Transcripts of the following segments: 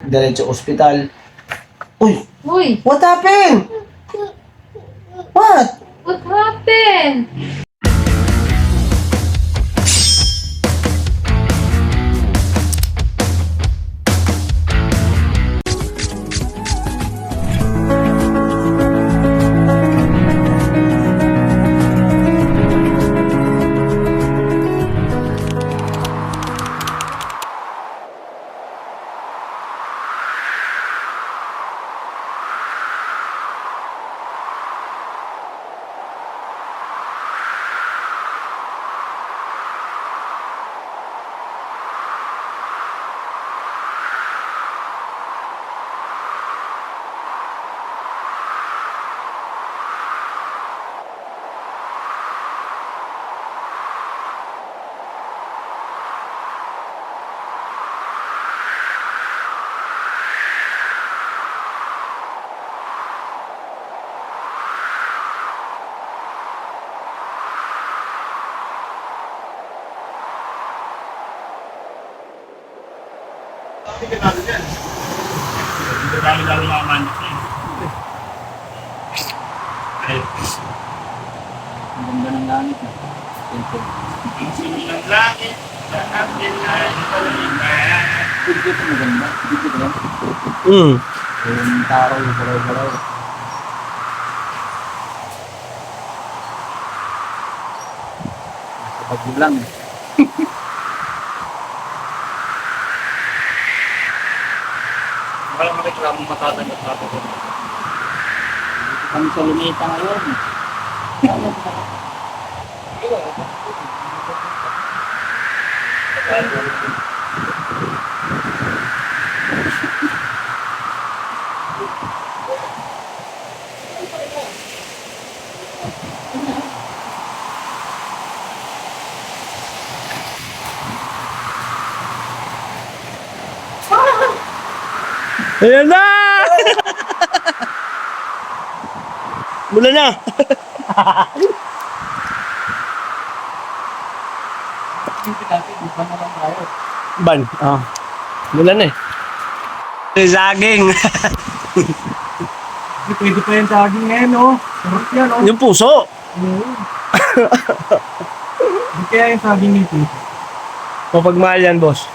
diretso ospital. Uy! Uy, What happened? What? what happened? Hindi ka natin yan. Hindi ka lalo makamanyak yan. Ay. Ang ganda ng langit na. Ang sinig ng langit sa akin ay paliman. Dito ito maganda. Dito ko lang. Yung tao, yung balaw-balaw. Nasa bagyo lang. Walang makikilamang matatanggap natin. Dito kami sa Luneta ngayon. Ayan na! Mula na! Dito natin, di ba naman tayo? Ban? Mula na Saging! Pwede pa yung saging ngayon, oh. Sarap yan, oh. Yung puso! Hindi kaya yung saging nito. Mapagmahal yan, boss.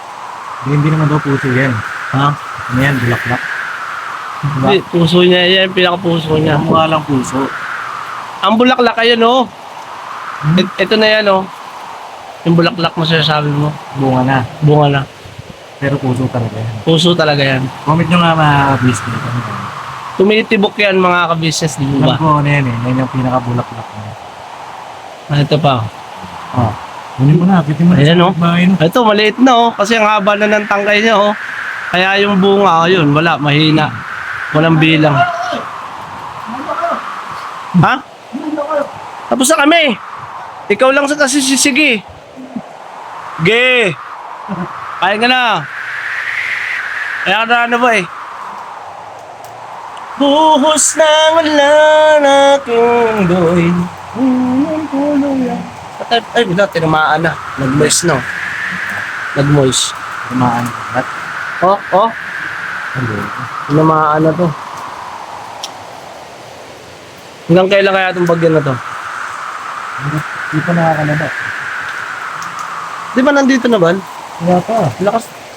Hindi naman daw puso yan. Ha? Ano yan, bulaklak. Diba? Hindi, puso niya yan, pinaka-puso niya. Mukha lang puso. Ang bulaklak ayun, oh. Ito na yan, oh. Yung bulaklak mo sinasabi mo. Bunga na. Bunga na. Pero puso talaga yan. Puso talaga yan. Comment nyo nga mga business. Tumitibok yan, mga ka-business, di Alam ba? ko ano yan eh. Yan yung pinaka-bulaklak na. Ito pa, oh. Kunin mo na. Pitin mo na. Ayan, oh. Bahay, no? Ito, maliit na, oh. Kasi ang haba na ng tangkay niya, oh. Kaya yung bunga, ayun, wala, mahina. Walang bilang. Ha? Tapos na kami. Ikaw lang sa kasi sisigi. Ge. Kaya ka na. Kaya ka na ano ba eh. Buhos ng ulan aking doy. Ay, wala, tinamaan na. Nag-moist, no? Nag-moist. Tumaan. At Oh, oh. Tinamaan na to. Hanggang kailan kaya itong bagyo na to? di pa nakakalaba. Di ba nandito na ba? Wala pa.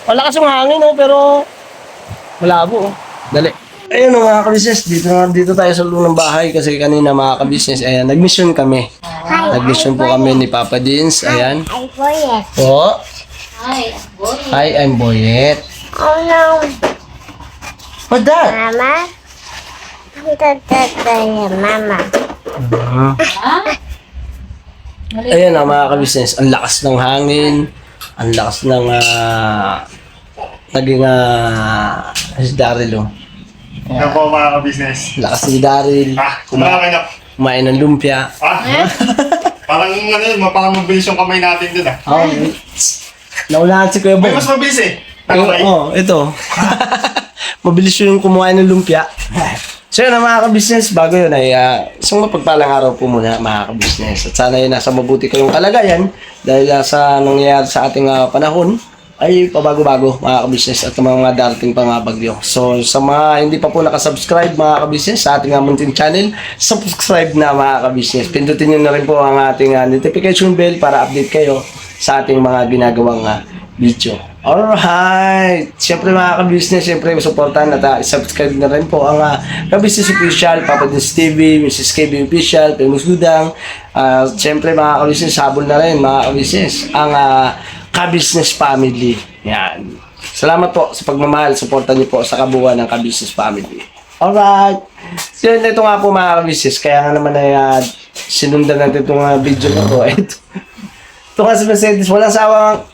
Malakas yung hangin, oh, pero malabo, oh. Dali. Ayun, oh, mga ka-business, dito tayo sa loob ng bahay kasi kanina mga ka-business, ayan, nag-mission kami. Nag-mission po kami ni Papa Dins, ayan. I'm Boyet. Po. Ay, boy. Hi, I'm Boyet. Oh no, What that? Mama. Mama. Ayan na mga ka-business, ang lakas ng hangin, ang lakas ng naging si Daryl, oh. Yan po mga ka-business. Lakas ni Daryl, Kumakanyak. kumain ng lumpia. Parang ano yun, parang mabilis yung kamay natin dun ah. Oh, naunahan si Kuya May Bong. mas mabilis eh. Nakakay. Oh, ito. Mabilis yung kumuha ng lumpia. So yun mga ka-business, bago yun ay isang mapagpalang araw po muna mga ka-business. At sana yun nasa mabuti kayong kalagayan dahil sa nangyayari sa ating panahon. ay pabago-bago mga kabisnes at mga darating pa mga bagyo. So sa mga hindi pa po nakasubscribe mga kabisnes sa ating munting channel, subscribe na mga kabisnes. Pindutin nyo na rin po ang ating notification bell para update kayo sa ating mga ginagawang video. Alright! Siyempre mga kabisnes, siyempre supportan at subscribe na rin po ang Kabisnes Official, Papa Dins TV, Mrs. KB Official, Famous Gudang. Siyempre mga kabisnes, sabol na rin mga kabisnes ang Kabisnes Family. Yan. Salamat po sa pagmamahal. Supportan niyo po sa kabuuan ng Kabisnes Family. Alright. So, ito nga po mga kabisnes. Kaya nga naman ay sinundan natin itong video na to. Ito nga si Mercedes. Walang sawang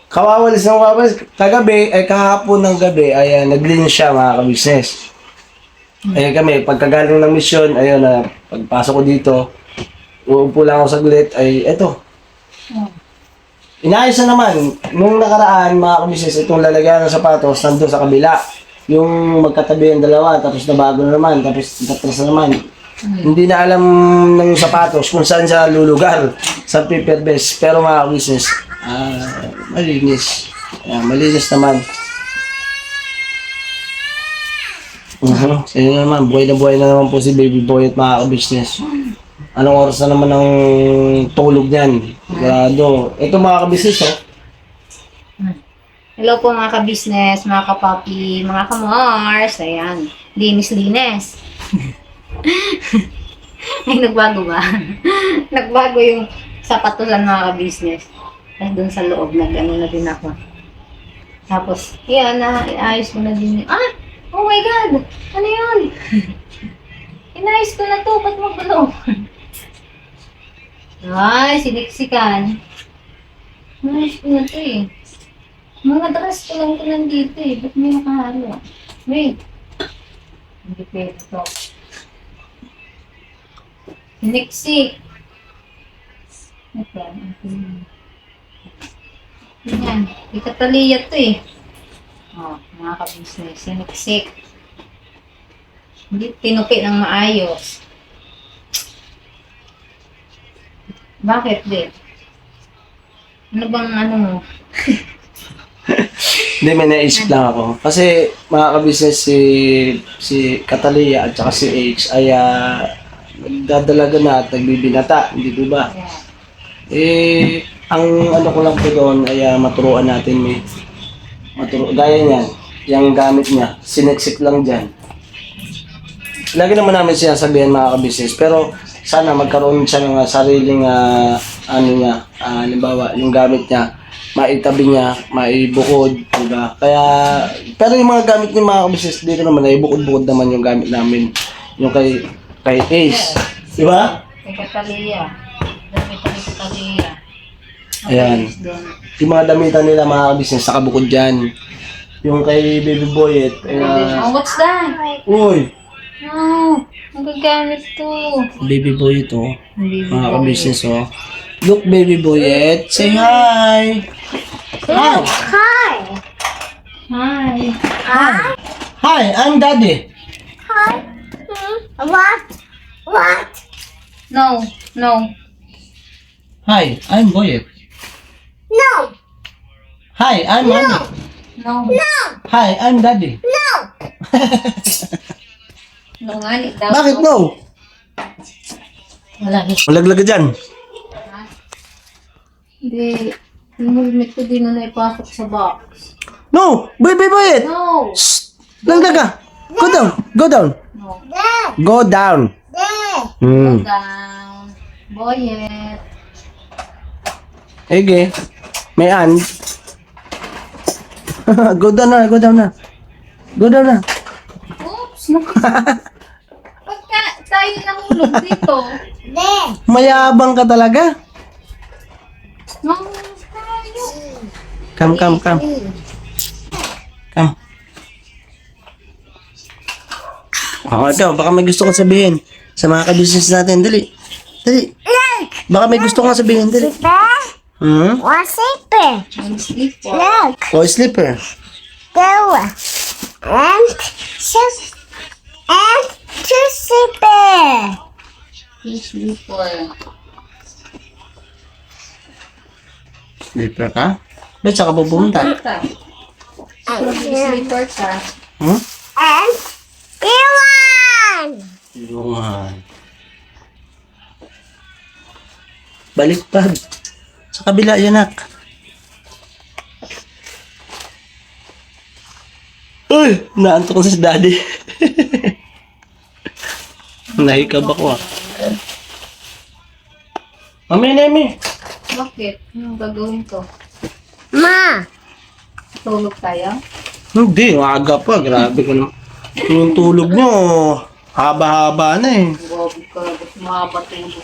kawawalis ng kawawalis. Kagabi, ay kahapon ng gabi, ay naglinis siya mga kabisnes. Ayun kami, pagkagaling ng mission, ayun pagpasok ko dito, uupo lang ako saglit, ay eto. Inayos na naman, nung nakaraan mga kabisnes, itong lalagyan ng sapatos, nandun sa kabila. Yung magkatabi yung dalawa, tapos nabago na naman, tapos tatras na naman. Hindi na alam ng sapatos kung saan siya lulugar sa paper base. Pero mga kabisnes, malinis. Malinis naman. Ayun naman, buhay na naman po si Baby Boy at mga kabisnes. Anong oras na naman ang tulog niyan? Grado. Ito mga kabisnes, oh. Hello po mga ka-business, mga kapapi, mga kamars. Ayan, linis-linis. Ay, nagbago ba? Nagbago yung sapatusan mga ka-business. Tapos dun sa loob, nag-ano na din ako. Tapos, yan, ayos ko na din yun. Oh my God! Ano yun? Inayos ko na to, ba't magulo? Ay, siniksikan. Inayos ko na to eh. Mga dress ko lang ito nandito eh. Ba't may nakahalo? Wait. Hindi pwede ito. Siniksik. Ito. Yan. Ikataliya to eh. Mga ka-business. Siniksik. Hindi tinupi ng maayos. Bakit di? Ano bang ano mo? Hindi, may naisip lang ako. Kasi mga kabisnes si Catalia at saka si H ay nagdadalaga na at nagbibinata, hindi po ba? Ang ano ko lang po doon ay maturuan natin gaya niyan, yung gamit niya, sineksik lang dyan. Lagi naman namin sinasabihan mga kabisnes, pero sana magkaroon siya ng sariling halimbawa, yung gamit niya, maitabi niya, maibukod, diba? Kaya, pero yung mga gamit niya mga kabisnes, dito naman ay bukod-bukod naman yung gamit namin. Yung kay Ace. Diba? Kay Catalia. Damitan ni Catalia. Ayan. Yung mga damitan nila mga kabisnes, nakabukod dyan. Yung kay Baby Boyet, Oh, what's that? uy! No, ang gagamit to. Baby Boyet, oh. Baby Mga boy. kabisnes, oh. Look, Baby Boyet, say hi! Hi! Hi. Hi. Hi. Hi, I'm Daddy. Hi. What? What? No, no. Hi, I'm Boyet. No. Hi, I'm Mommy. No. No. Hi, I'm Daddy. No. No nga, ni daw. Bakit no? Wala. Malaglag ka dyan. Hindi. Yung helmet ko din na ipasok sa box. No! Baby Boyet! No. Shh! Laglag ka! Go down! Go down! No. There. Go down! There. Down. Boyet. Ege. May and. Go down na, go down na. Go down na. Oops. Pagka tayo nahulog dito. There. Mayabang ka talaga. Nahulog tayo. Come. Come. Ikaw, baka may gusto kang sabihin sa mga ka-business natin. Dali. Baka may gusto kang sabihin. Dali. There. What's it? Ang slipper. Look. O, slipper. Go. And two slipper. Slipper. Slipper ka? Ba't saan ka pupunta? Mag-sleeper ka. Hmm? And Iwan! Yungan. Baliktad. Sa kabila, yanak. Uy! Naantok ko sa daddy. Nahikab ako ah. Mami, Nemi. Bakit? Anong gagawin ko? Ma! Tulog tayo? Hindi, aga pa. Grabe ka naman. Yung tulog nyo, haba-haba na eh. Grabe ka. Gusto mahaba tulog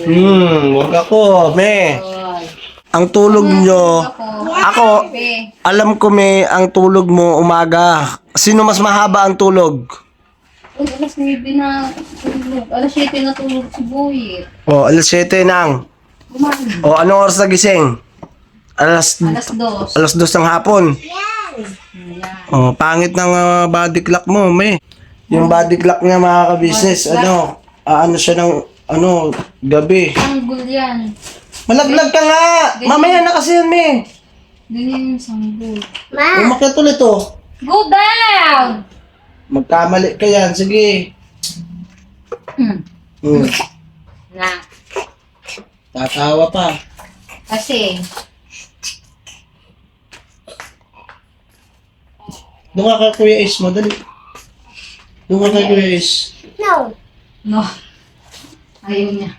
mo. Wag ako, me. Ay. Ang tulog nyo, ako, Bebe. alam ko me, ang tulog mo umaga. Sino mas mahaba ang tulog? Uy, alas 9 na tulog. Alas 7 na tulog si Boy. O, alas 7 nang. Umaga. O, anong oras nagising? Alas 2. Alas 2 ng hapon. Ayan. O, pangit ng body clock mo, me. Yung body clock niya, mga ka-business, Body clock? ano siya ng, gabi. Sanggol yan. Malaglag ka nga! Mamaya na kasi yan, me. Ganyan yung sanggol. Ma! Umakyat ulit, oh. Go down! Magkamali ka yan, sige. Hmm. Na. Tatawa pa. Kasi, Doon ka kay Kuya Ace, madali. Doon ka kay Kuya Ace. No! no. Ayaw niya.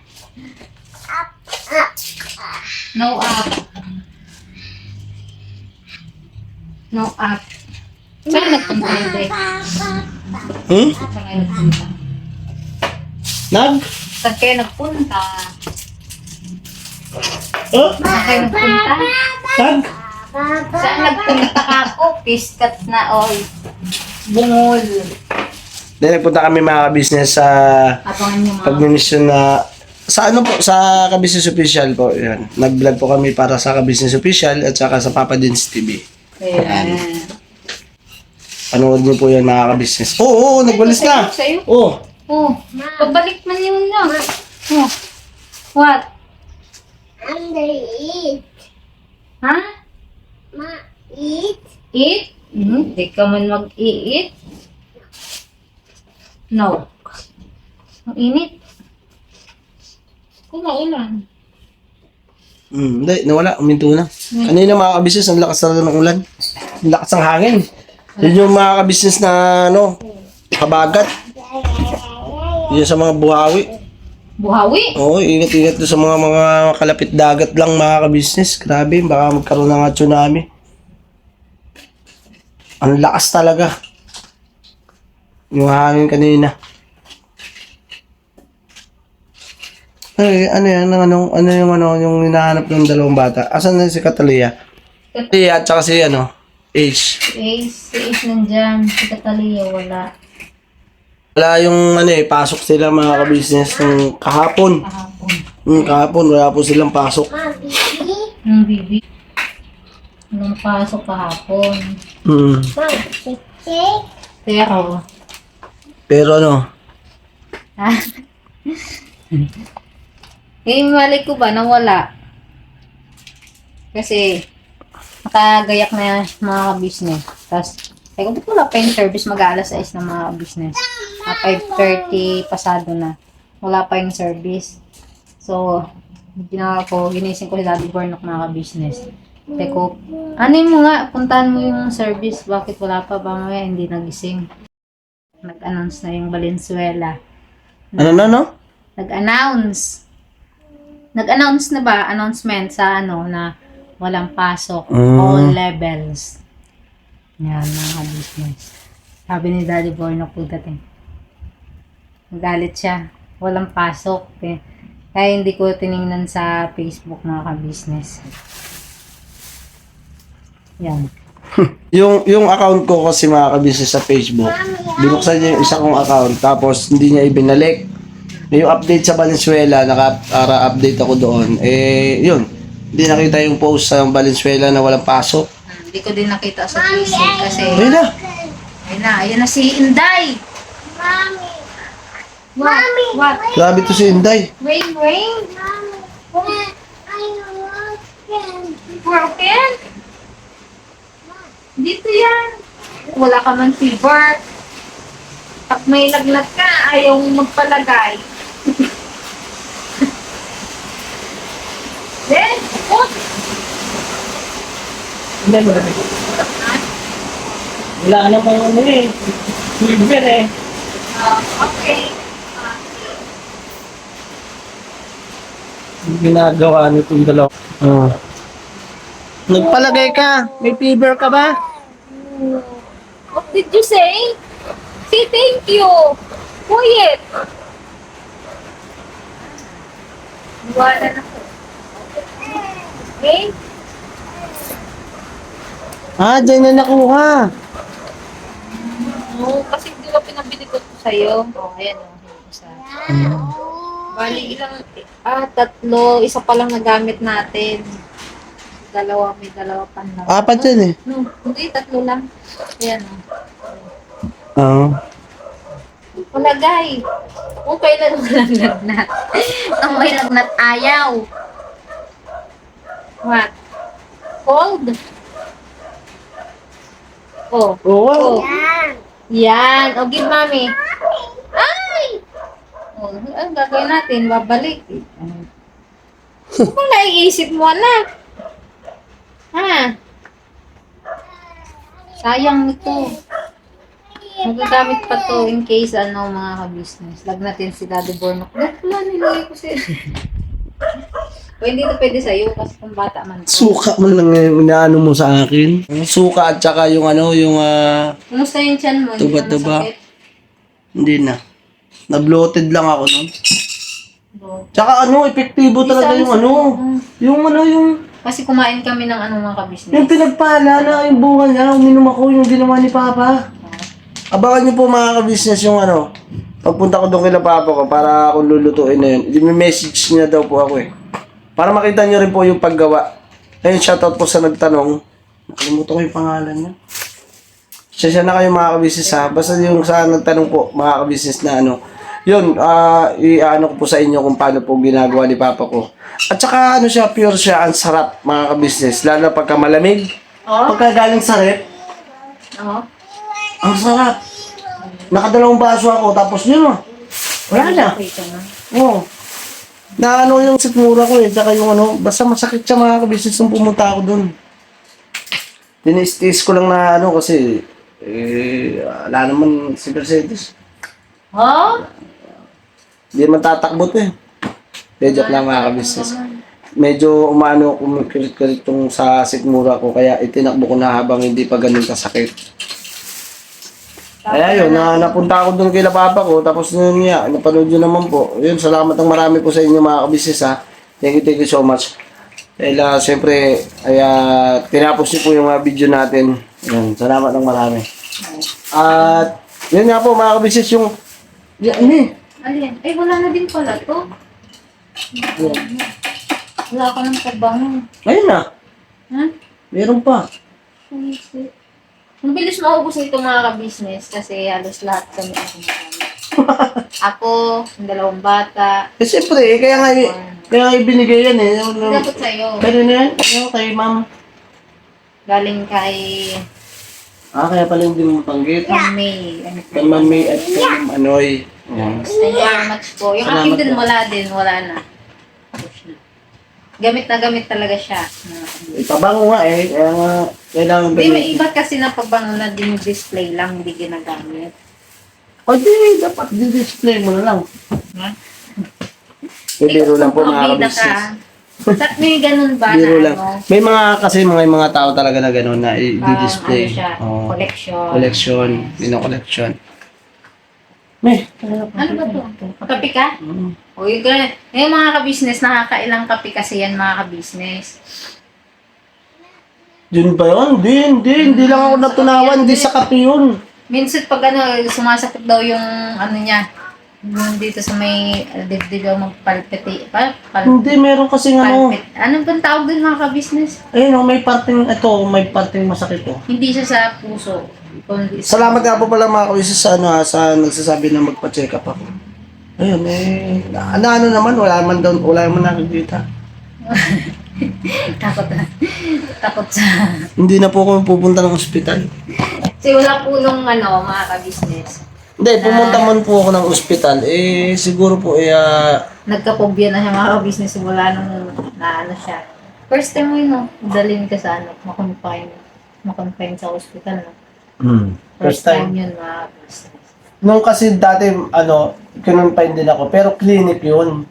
No up. No up. Saan nagpunta yun, Dre? Saan kayo nagpunta? Saan kayo nagpunta? Oh? Saan kayo nagpunta? Saan nagpunta ka ako? Piskat na all. Bungol. Then nagpunta kami mga business sa Abangan niyo mga. pagmimisyon na sa ano po, sa Ka-Business Official po. Yan. Nag-vlog po kami para sa Ka-Business Official at saka sa Papa Dins TV. Ayan. Panood niyo po yan mga ka-business. Oo, nagwalis na. Sa'yo? Oo. Oh, pabalik man yun na. Oh. What? I'm gonna eat. Ha? Ma, eat. Eat? Di ka man mag-i-eat? No. Ang init. Ulan. Hindi, nawala. Uminto na. Kanina mga ka-business, ang lakas talaga ng ulan. Ang lakas ng hangin. Yun yung mga ka-business na, kabagat. Yun sa mga buhawi. Buhawi? Oo, ingat-ingat doon sa mga kalapit dagat lang mga ka-business. Grabe, baka magkaroon ng tsunami. Ang lakas talaga. Yung hangin kanina. Ay, ano yan? Yung hinahanap ng dalawang bata? Asan na si Catalia? Catalia at saka si H. Si Ace nandyan. Si Catalia wala. Wala yung pasok sila mga ka-business ng kahapon. Kahapon. Kahapon, wala po silang pasok. Ma, baby. Bibi. Nung pasok kahapon. Ma, cake. Pero, Pero ha? Mali ko ba na wala? Kasi, nakagayak na mga ka-business. Tapos, sabi ko, ba't wala pa yung service? Mag-aalas 6 na mga business. 5:30 pasado na. Wala pa yung service. So, ginawa ko, ginising ko si Daddy Bornok mga ka-business. Sabi ko, mo nga, puntahan mo yung service. Bakit wala pa ba mamaya? Hindi nagising. Nag-announce na yung Valenzuela. ano? Nag-announce. Nag-announce na ba? Announcement sa na walang pasok. All levels. Yan, mga business. Sabi ni Daddy Bornok pagdating. Magalit siya. Walang pasok. Kaya hindi ko tiningnan sa Facebook mga ka-business. Yan. Yung account ko kasi mga ka-business sa Facebook, binuksan niya yung isa kong account tapos hindi niya ibinalik. Yung update sa Valenzuela, naka-update ako doon. Yun. Hindi nakita yung post sa Valenzuela na walang pasok. Hindi ko din nakita sa Facebook kasi Ayun na. ayun na si Inday. Mommy. Mommy. What? Grabe to si Inday. Rain. Mommy. I want them. Broken? Dito yan. Wala ka man fever. Pag may lagnat ka, ayaw mong magpalagay. Then, oh, Hindi, malamig. Wala ka naman ano eh. Fever eh. okay. Ginagawa nitong dalawa. Nagpalagay ka. May fever ka ba? What did you say? Say thank you. Quiet. Wala na ko. Okay? Dyan na nakuha. Oo, kasi di ba pinabili ko ito sa'yo? Oo, ayan o. Isa. Bali, ilang, tatlo. Isa pa lang nagamit natin. Dalawa, may dalawa pa lang. Apat yan eh. No, hindi, tatlo lang. Ayan o. Oo. Palagay. Kung kailan walang lagnat. Ang may lagnat ayaw. What? Cold? Oh. Oo. Yan. Yan. O, give mami. Ay! O, ang gagawin natin? Babalik. Ano bang naiisip mo, anak? Ha? Sayang nito. Magagamit pa to in case mga ka-business. Lagnatin si Daddy Bornok. Wala, nilagay ko siya. O, hindi to pwede sa'yo kasi kung bata man to. Suka man lang yung inaano mo sa akin. Suka at saka yung Kumusta yung tiyan mo? Hindi ka Tuba-tuba. masakit? hindi na. Na-bloated lang ako nun. Bro. Tsaka epektibo talaga yung yung Kasi kumain kami ng mga ka-business. yung pinagpala na yung bunga niya, uminom ako yung ginawa ni Papa. Abangan niyo po mga ka-business yung pagpunta ko doon kila Papa ko para ako lulutuin na yun. I-message niya daw po ako eh. Para makita niyo rin po yung paggawa. Ayun, shoutout po sa nagtanong. Nakalimutan ko yung pangalan niya. Siya na kayo mga ka-business ha. Basta yung sa nagtanong po mga ka-business na yun, i-ano ko po sa inyo kung paano po ginagawa ni Papa ko. At saka siya, pure siya, ang sarap mga ka-business. Lalo na pagka malamig. Oh? Pagka galing sa rep, Oo. ang sarap. Nakadalawang baso ako, tapos yun wala na. Okay ka na. Oo. Na yung sikmura ko tsaka yung basta masakit siya mga ka-business nung pumunta ako dun. Tinis-tis ko lang na kasi, wala naman si Mercedes. Oh? Hindi man tatakbot eh. Joke lang mga ka-business. Medyo kumikirit-kirit tong sa sikmura ko, kaya itinakbo ko na habang hindi pa ganun kasakit. Kaya yun, napunta ako doon kay Papa ko, tapos yun nga, napanood nyo naman po. Yun, salamat ng marami po sa inyo mga ka-business ha. Thank you so much. Dahil siyempre, tinapos niyo po yung mga video natin. Yun, salamat ng marami. At, yun nga po mga ka-business yung, Alin? Ay, wala na din pala to. Wala ka ng pabango. ayun na, Ha? meron pa. Ang bilis maubos nito mga ka-business kasi halos lahat kami ang kumakain. Ako, yung dalawang bata. Eh siyempre, kaya nga ibinigay yan eh. Dapat sa'yo. Pero na yan, kay ma'am. Galing kay Kaya pala hindi mo mapanggit. Ma'am May. Kay Ma'am May at kay Ma'am Anoy. Yan. Thank you very much po. Yung Salamat akin din, po. wala na. Gamit na gamit talaga siya. Ipabango nga eh. Kaya nga, kailangan Hindi, may iba kasi na pagbango na din yung display lang, hindi ginagamit. O di, dapat di-display mo na lang. Ha? Biro lang po mga Bida kabisnes. ka. May ganun ba Biro na lang. May mga tao talaga na gano'n na i-display. Ano siya, Oo. collection. Collection. Collection. May. Ano ba to? Kape ka? Mm. O, yung ganun. Ngayon mga ka-business, nakakailang kape kasi yan mga ka-business. Yun ba yun? Hindi lang ako natunawan. Hindi sa kape yun. Minsan pag sumasakit daw yung niya, yung dito sa may dibdib daw magpalpiti. Hindi, meron kasi Palpit. Ano bang tawag din mga ka-business? Ayun, may parting masakit oh. Hindi siya sa puso. Kundi sa... Salamat nga po pala mga kabisnes sa nagsasabi na magpa-check up ako. Ayun naman, wala man nakikita. Takot na. Takot sa... Hindi na po ako pupunta ng ospital. Kasi wala po nung mga ka-business. Hindi, pumunta man po ako ng ospital. Eh, siguro po, Nagkapobya na siya mga ka-business simula nung siya. First time mo yun, dalhin ka sa makonfine sa hospital, no? First time. yun mga ka-business. Nung kasi dati, kinonfine din ako. Pero clinic yun.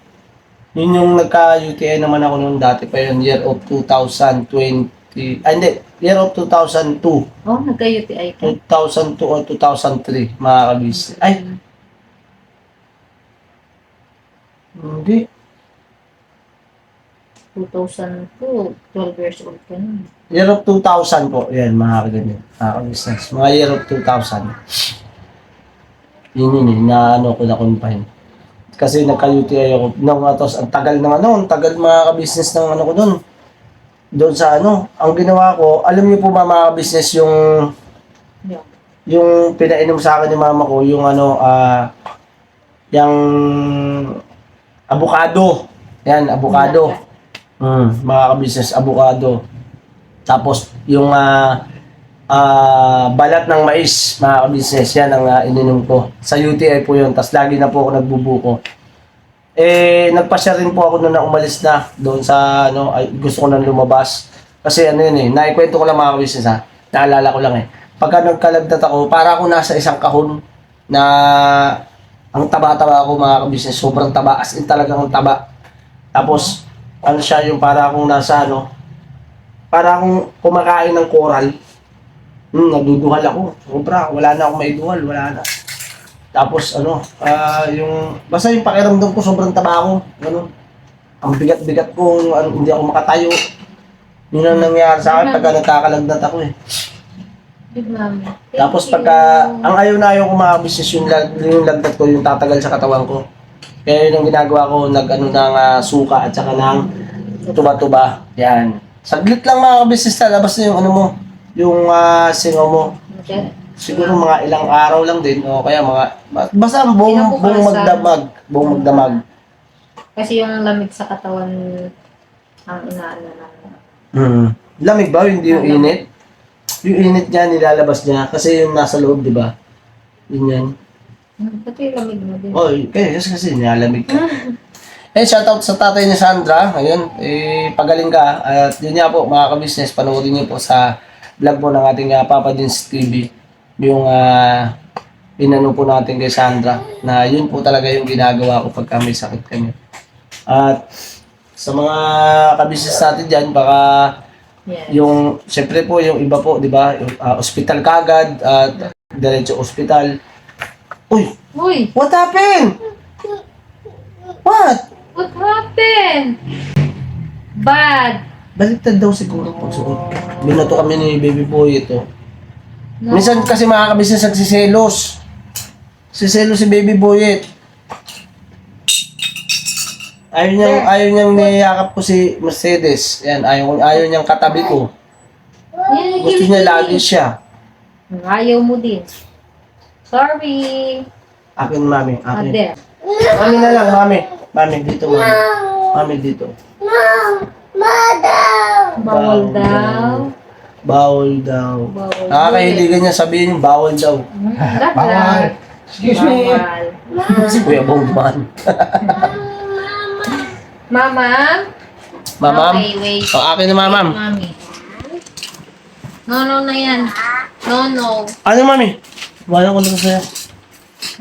Yun yung nagka-UTI naman ako nung dati pa yun. Year of 2020. Ay, hindi. Year of 2002. Oh, nagka-UTI ka. 2002 or 2003, mga kabis. Ay, hindi. 2002, 12 years old ka nun. Year of 2000 po. Yan, mga kaganyan. Mga kabisnes. Mga year of 2000. Yun, na ko na confine. Kasi nagka-UTI ako. Tapos, ang tagal ang tagal mga kabisnes ng ko doon. Doon sa ang ginawa ko, alam niyo po ba mga kabisnes Yeah. yung pinainom sa akin ni mama ko, yung yung avocado. Yan, avocado. Mga kabisnes, avocado. Tapos, yung balat ng mais, mga kabisnes, yan ang ininom ko. Sa UTI po yun, tapos lagi na po ako nagbubuko. Nagpasya rin po ako noon na umalis na doon sa, ay, gusto ko nang lumabas. Kasi naikwento ko lang mga kabisnes naalala ko lang Pagka nagkalagdat ako, para ako nasa isang kahon na ang taba-taba ako mga kabisnes, sobrang taba, as in talagang taba. Tapos, siya yung para akong nasa para akong kumakain ng coral. Naduduhal ako. Sobra, wala na akong maiduhal, wala na. Tapos basta yung pakiramdam ko sobrang taba ako. Ang bigat-bigat ko, hindi ako makatayo. Yun ang nangyayari sa akin pagka nagkakalagnat ako Good mami. Tapos pagka, ang ayaw ko mga business, yung lagnat ko, yung tatagal sa katawan ko. Kaya yun ang ginagawa ko, ng suka at saka ng tuba-tuba. Yan. Saglit lang mga business na, labas na yung mo, yung singaw mo. Okay. Siguro mga ilang araw lang din, o kaya basta buong magdamag. Kasi yung lamig sa katawan ang inaano namin. Lamig ba? Hindi yung init? Yung init niya, nilalabas niya. Kasi yung nasa loob, di ba? Yun yan. Pati yung lamig mo din. Oh, kasi nilalamig ka. Shoutout sa tatay ni Sandra. Ayun, pagaling ka. At yun nga po, mga ka-business, panoorin niyo po sa vlog po ng ating Papa Dins TV. Yung inano po natin kay Sandra. Na yun po talaga yung ginagawa ko pagka may sakit kami. At sa mga ka-business natin dyan, baka Yes. yung, siyempre po, yung iba po, di ba? Hospital kagad, at diretso hospital. Uy! Uy! What happened? What? What happened? Bad. Baliktad daw siguro pagsuot. Binato kami ni baby boy ito. No. Minsan kasi mga kabisnes nagsiselos. Siselos si baby boy Ayaw niyang niyakap ko si Mercedes. Yan, ayaw niyang katabi ko. Gusto niya lagi siya. Ayaw mo din. Sorry. Akin, mami. Akin. Ade. Mami na lang, mami. Mami, dito, mami. Mami, dito. Bawal daw. Bawal daw. Bawal. Nakakahiligan niya sabihin yung bawal daw. Bawal. Excuse me. Bawal. Si Kuya Bongman. Mama? Mamam. Okay, wait. O, akin na mamam. Mami. No na yan. No. Ano, mami? Wala ko lang sa'yo.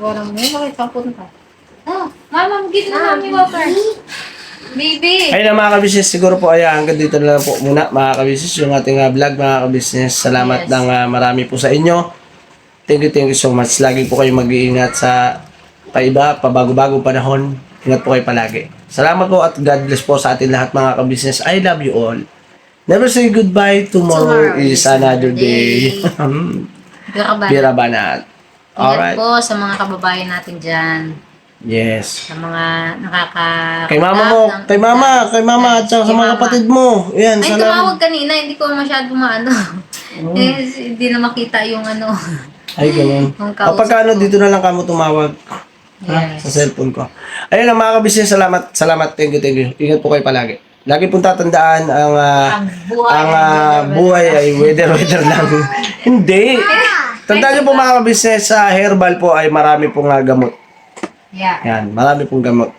Wala mo yun. Bakit ka punta? Oh, mama, give na mami water. Baby. Ayun na mga kabisnes, siguro po hanggang dito na lang po muna mga kabisnes yung ating vlog mga kabisnes. Salamat Yes. ng marami po sa inyo. Thank you so much. Lagi po kayo mag-iingat sa paiba, pabago-bago panahon. Ingat po kayo palagi. Salamat po at God bless po sa ating lahat mga kabisnes. I love you all. Never say goodbye. Tomorrow is another day. Bira banat. Ingat Alright. po sa mga kababayan natin dyan. Yes. Sa mga nakaka... Kay mama mo, kay mama, at saka sa mga kapatid mo. Yan, Ay, salamat. tumawag kanina. Hindi ko masyado maano. Hindi na makita yung ano. Ay, ganun. Ang kausap Kapag ano, ko. dito na lang kamo tumawag. Ha? Yes. Sa cellphone ko. Ayun lang mga kabisnes, salamat. Thank you. Ingat po kayo palagi. lagi pong tatandaan ang buhay ay weather lang. Hindi. Tandaan niyo po mga business, sa herbal po ay marami pong gamot. Yeah. Yan, marami pong gamot.